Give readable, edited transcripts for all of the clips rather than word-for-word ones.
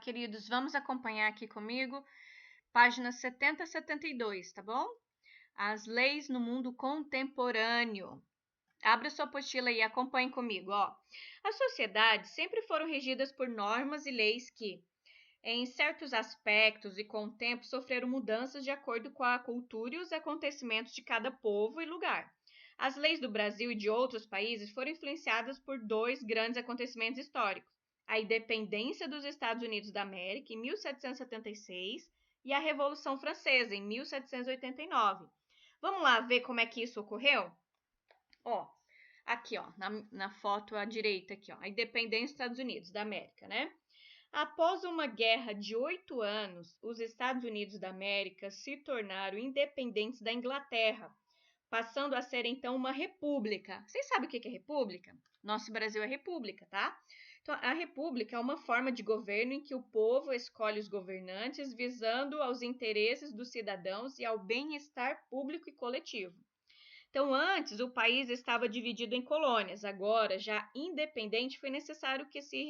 queridos, vamos acompanhar aqui comigo, página 70 a 72, tá bom? As leis no mundo contemporâneo. Abra sua apostila e acompanhe comigo, ó. As sociedades sempre foram regidas por normas e leis que, em certos aspectos e com o tempo, sofreram mudanças de acordo com a cultura e os acontecimentos de cada povo e lugar. As leis do Brasil e de outros países foram influenciadas por dois grandes acontecimentos históricos: a independência dos Estados Unidos da América, em 1776, e a Revolução Francesa, em 1789. Vamos lá ver como é que isso ocorreu? Ó, aqui, ó, na foto à direita, aqui, ó, a independência dos Estados Unidos da América, né? Após uma guerra de 8 anos, os Estados Unidos da América se tornaram independentes da Inglaterra, passando a ser então uma república. Vocês sabem o que é república? Nosso Brasil é república, tá? Então, a república é uma forma de governo em que o povo escolhe os governantes visando aos interesses dos cidadãos e ao bem-estar público e coletivo. Então, antes, o país estava dividido em colônias. Agora, já independente, foi necessário que se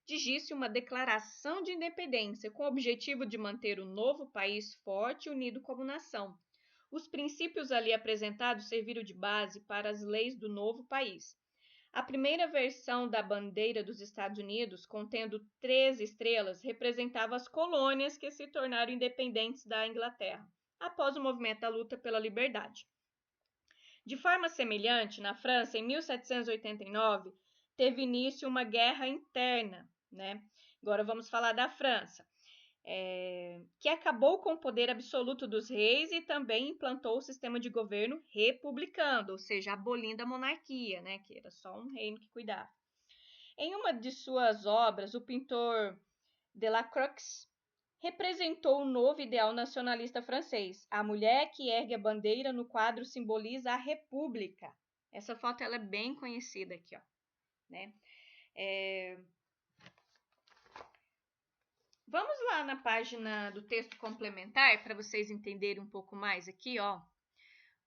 redigisse uma declaração de independência com o objetivo de manter o novo país forte e unido como nação. Os princípios ali apresentados serviram de base para as leis do novo país. A primeira versão da bandeira dos Estados Unidos, contendo 13 estrelas, representava as colônias que se tornaram independentes da Inglaterra, após o movimento da luta pela liberdade. De forma semelhante, na França, em 1789, teve início uma guerra interna, né? Agora vamos falar da França, que acabou com o poder absoluto dos reis e também implantou o sistema de governo republicano, ou seja, abolindo a monarquia, né? Que era só um reino que cuidava. Em uma de suas obras, o pintor Delacroix representou o novo ideal nacionalista francês. A mulher que ergue a bandeira no quadro simboliza a república. Essa foto ela é bem conhecida aqui, ó, né? Vamos lá na página do texto complementar para vocês entenderem um pouco mais aqui, ó.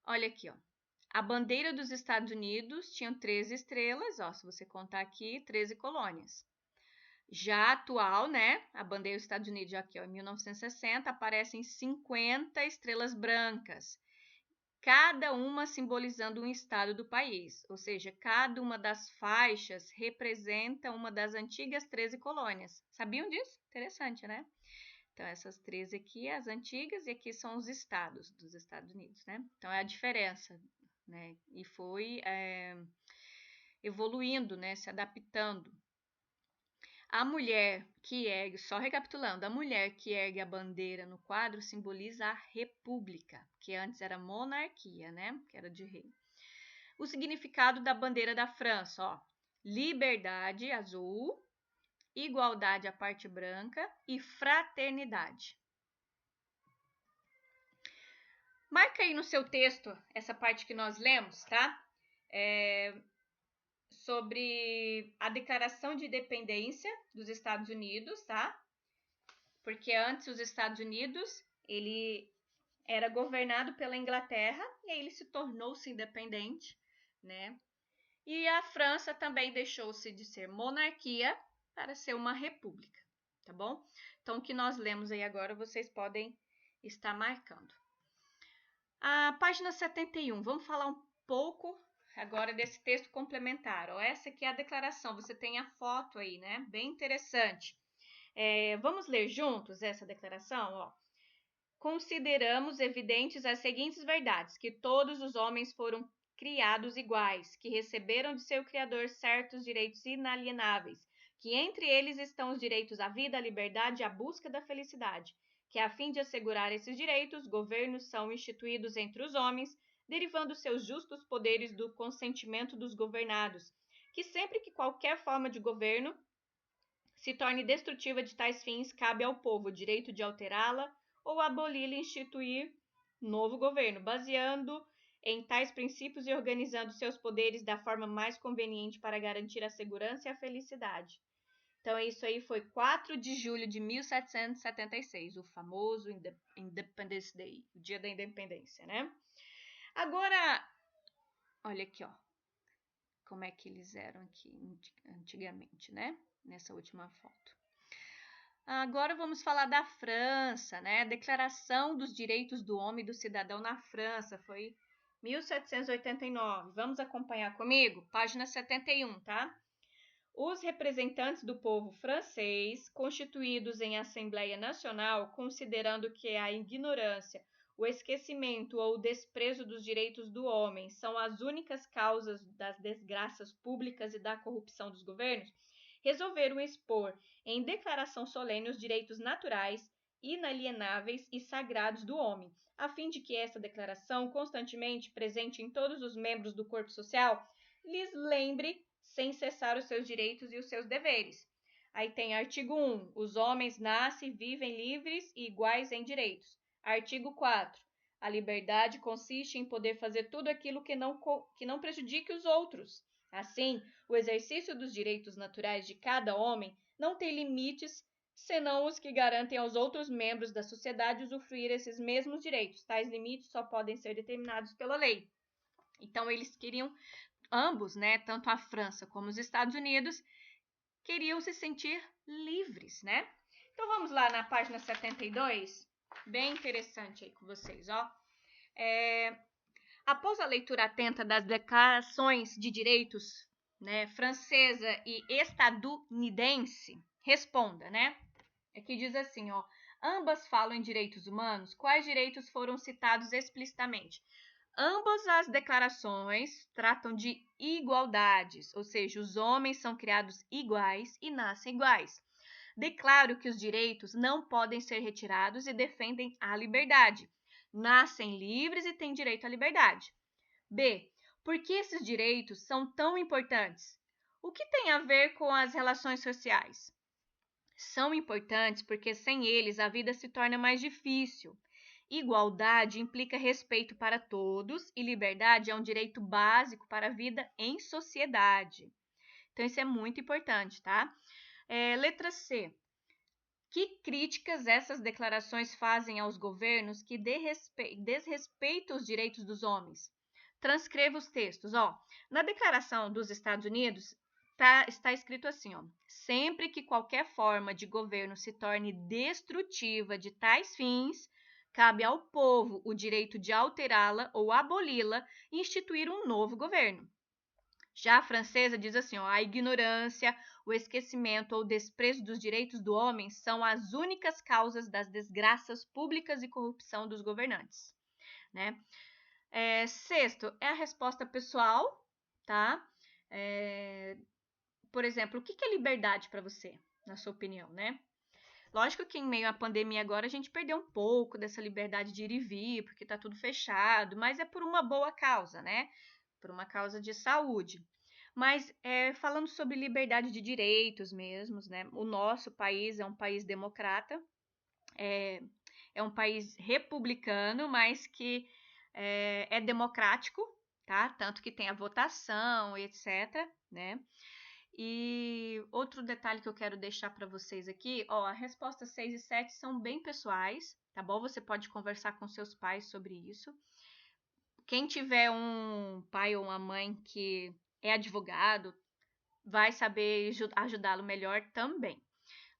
Olha aqui, ó. A bandeira dos Estados Unidos tinha 13 estrelas, ó, se você contar aqui, 13 colônias. Já atual, né, a bandeira dos Estados Unidos, aqui, ó, em 1960, aparecem 50 estrelas brancas, cada uma simbolizando um estado do país, ou seja, cada uma das faixas representa uma das antigas 13 colônias. Sabiam disso? Interessante, né? Então, essas 13 aqui, as antigas, e aqui são os estados dos Estados Unidos, né? Então, é a diferença, né? E foi evoluindo, né, se adaptando. A mulher que ergue, só recapitulando, a mulher que ergue a bandeira no quadro simboliza a república, que antes era monarquia, né? Que era de rei. O significado da bandeira da França, ó, liberdade, azul, igualdade, a parte branca, e fraternidade. Marca aí no seu texto essa parte que nós lemos, tá? Sobre a declaração de independência dos Estados Unidos, tá? Porque antes os Estados Unidos, ele era governado pela Inglaterra e aí ele se tornou-se independente, né? E a França também deixou-se de ser monarquia para ser uma república, tá bom? Então, o que nós lemos aí agora, vocês podem estar marcando. A página 71, vamos falar um pouco agora desse texto complementar. Ó, essa aqui é a declaração, você tem a foto aí, né? Bem interessante. Vamos ler juntos essa declaração? Ó. Consideramos evidentes as seguintes verdades: que todos os homens foram criados iguais, que receberam de seu Criador certos direitos inalienáveis, que entre eles estão os direitos à vida, à liberdade e à busca da felicidade, que a fim de assegurar esses direitos, governos são instituídos entre os homens, derivando seus justos poderes do consentimento dos governados, que sempre que qualquer forma de governo se torne destrutiva de tais fins, cabe ao povo o direito de alterá-la ou aboli-la e instituir novo governo, baseando em tais princípios e organizando seus poderes da forma mais conveniente para garantir a segurança e a felicidade. Então, isso aí foi 4 de julho de 1776, o famoso Independence Day, o dia da independência, né? Agora, olha aqui, ó, como é que eles eram aqui antigamente, né? Nessa última foto. Agora vamos falar da França, né? Declaração dos Direitos do Homem e do Cidadão na França, foi 1789. Vamos acompanhar comigo? Página 71, tá? Os representantes do povo francês, constituídos em Assembleia Nacional, considerando que a ignorância, o esquecimento ou o desprezo dos direitos do homem são as únicas causas das desgraças públicas e da corrupção dos governos, resolveram expor em declaração solene os direitos naturais, inalienáveis e sagrados do homem, a fim de que essa declaração, constantemente presente em todos os membros do corpo social, lhes lembre sem cessar os seus direitos e os seus deveres. Aí tem artigo 1. Os homens nascem e vivem livres e iguais em direitos. Artigo 4. A liberdade consiste em poder fazer tudo aquilo que não prejudique os outros. Assim, o exercício dos direitos naturais de cada homem não tem limites, senão os que garantem aos outros membros da sociedade usufruir esses mesmos direitos. Tais limites só podem ser determinados pela lei. Então, eles queriam ambos, né, tanto a França como os Estados Unidos, queriam se sentir livres, né? Então vamos lá na página 72, bem interessante aí com vocês, ó. Após a leitura atenta das declarações de direitos, né, francesa e estadunidense, responda, né? Aqui diz assim, ó, ambas falam em direitos humanos, quais direitos foram citados explicitamente? Ambas as declarações tratam de igualdades, ou seja, os homens são criados iguais e nascem iguais. Declaro que os direitos não podem ser retirados e defendem a liberdade. Nascem livres e têm direito à liberdade. B. Por que esses direitos são tão importantes? O que tem a ver com as relações sociais? São importantes porque sem eles a vida se torna mais difícil. Igualdade implica respeito para todos e liberdade é um direito básico para a vida em sociedade. Então, isso é muito importante, tá? Letra C. Que críticas essas declarações fazem aos governos que desrespeitam os direitos dos homens? Transcreva os textos. Na Declaração dos Estados Unidos, está escrito assim, sempre que qualquer forma de governo se torne destrutiva de tais fins, cabe ao povo o direito de alterá-la ou aboli-la e instituir um novo governo. Já a francesa diz assim, a ignorância, o esquecimento ou desprezo dos direitos do homem são as únicas causas das desgraças públicas e corrupção dos governantes, né? Sexto, é a resposta pessoal, tá? Por exemplo, o que é liberdade para você, na sua opinião, né? Lógico que em meio à pandemia agora a gente perdeu um pouco dessa liberdade de ir e vir, porque tá tudo fechado, mas é por uma boa causa, né? Por uma causa de saúde. Mas falando sobre liberdade de direitos mesmos, né? O nosso país é um país democrata, é um país republicano, mas que é democrático, tá? Tanto que tem a votação, etc, né? E outro detalhe que eu quero deixar para vocês aqui, a resposta 6 e 7 são bem pessoais, tá bom? Você pode conversar com seus pais sobre isso. Quem tiver um pai ou uma mãe que é advogado, vai saber ajudá-lo melhor também.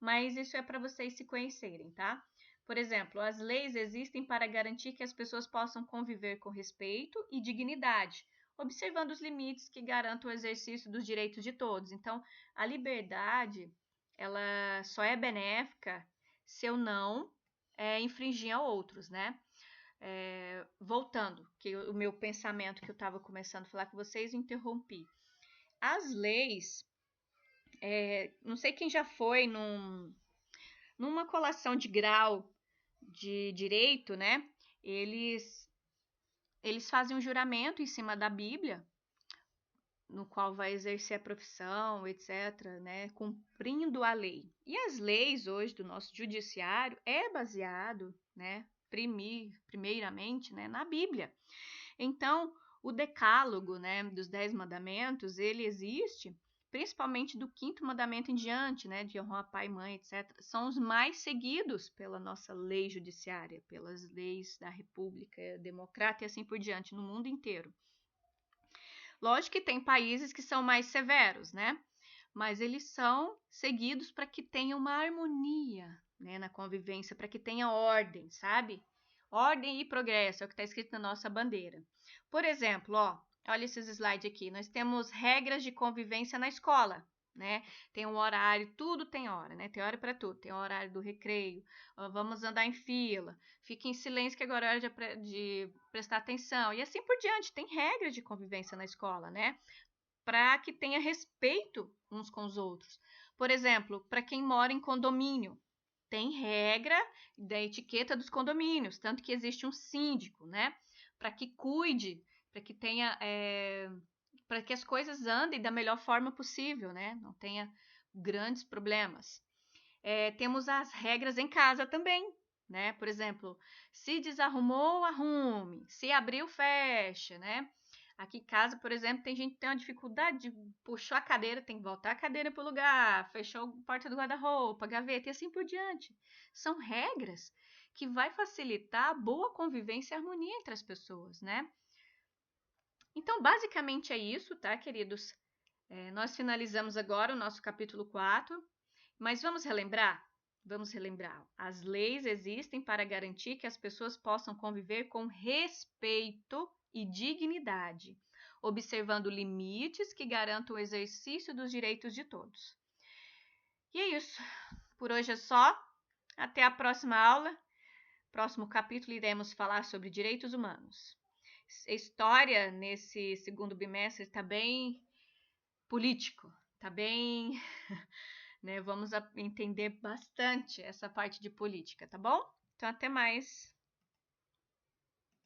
Mas isso é para vocês se conhecerem, tá? Por exemplo, as leis existem para garantir que as pessoas possam conviver com respeito e dignidade, observando os limites que garantam o exercício dos direitos de todos. Então, a liberdade, ela só é benéfica se eu não infringir a outros, né? Voltando, que o meu pensamento que eu estava começando a falar com vocês, eu interrompi. As leis, não sei quem já foi numa colação de grau de direito, né? Eles fazem um juramento em cima da Bíblia, no qual vai exercer a profissão, etc., né? Cumprindo a lei. E as leis hoje do nosso judiciário é baseado, né? Primeiramente, né? Na Bíblia. Então, o decálogo, né? Dos 10 mandamentos, ele existe principalmente do 5º mandamento em diante, né, de honrar pai e mãe, etc., são os mais seguidos pela nossa lei judiciária, pelas leis da República Democrata e assim por diante, no mundo inteiro. Lógico que tem países que são mais severos, né, mas eles são seguidos para que tenha uma harmonia, né, na convivência, para que tenha ordem, sabe? Ordem e progresso é o que está escrito na nossa bandeira. Por exemplo, ó, olha esses slides aqui. Nós temos regras de convivência na escola, né? Tem um horário, tudo tem hora, né? Tem hora para tudo. Tem o horário do recreio, vamos andar em fila, fique em silêncio que agora é hora de prestar atenção. E assim por diante. Tem regras de convivência na escola, né? Para que tenha respeito uns com os outros. Por exemplo, para quem mora em condomínio, tem regra da etiqueta dos condomínios, tanto que existe um síndico, né? Para que cuide, para que tenha, para que as coisas andem da melhor forma possível, né? Não tenha grandes problemas. Temos as regras em casa também, né? Por exemplo, se desarrumou, arrume. Se abriu, fecha, né? Aqui em casa, por exemplo, tem gente que tem uma dificuldade de puxou a cadeira, tem que voltar a cadeira para o lugar, fechou a porta do guarda-roupa, gaveta e assim por diante. São regras que vai facilitar a boa convivência e harmonia entre as pessoas, né? Então, basicamente é isso, tá, queridos? Nós finalizamos agora o nosso capítulo 4, mas vamos relembrar? Vamos relembrar. As leis existem para garantir que as pessoas possam conviver com respeito e dignidade, observando limites que garantam o exercício dos direitos de todos. E é isso. Por hoje é só. Até a próxima aula. Próximo capítulo iremos falar sobre direitos humanos. A história nesse segundo bimestre está bem político, está bem, né? Vamos entender bastante essa parte de política, tá bom? Então até mais.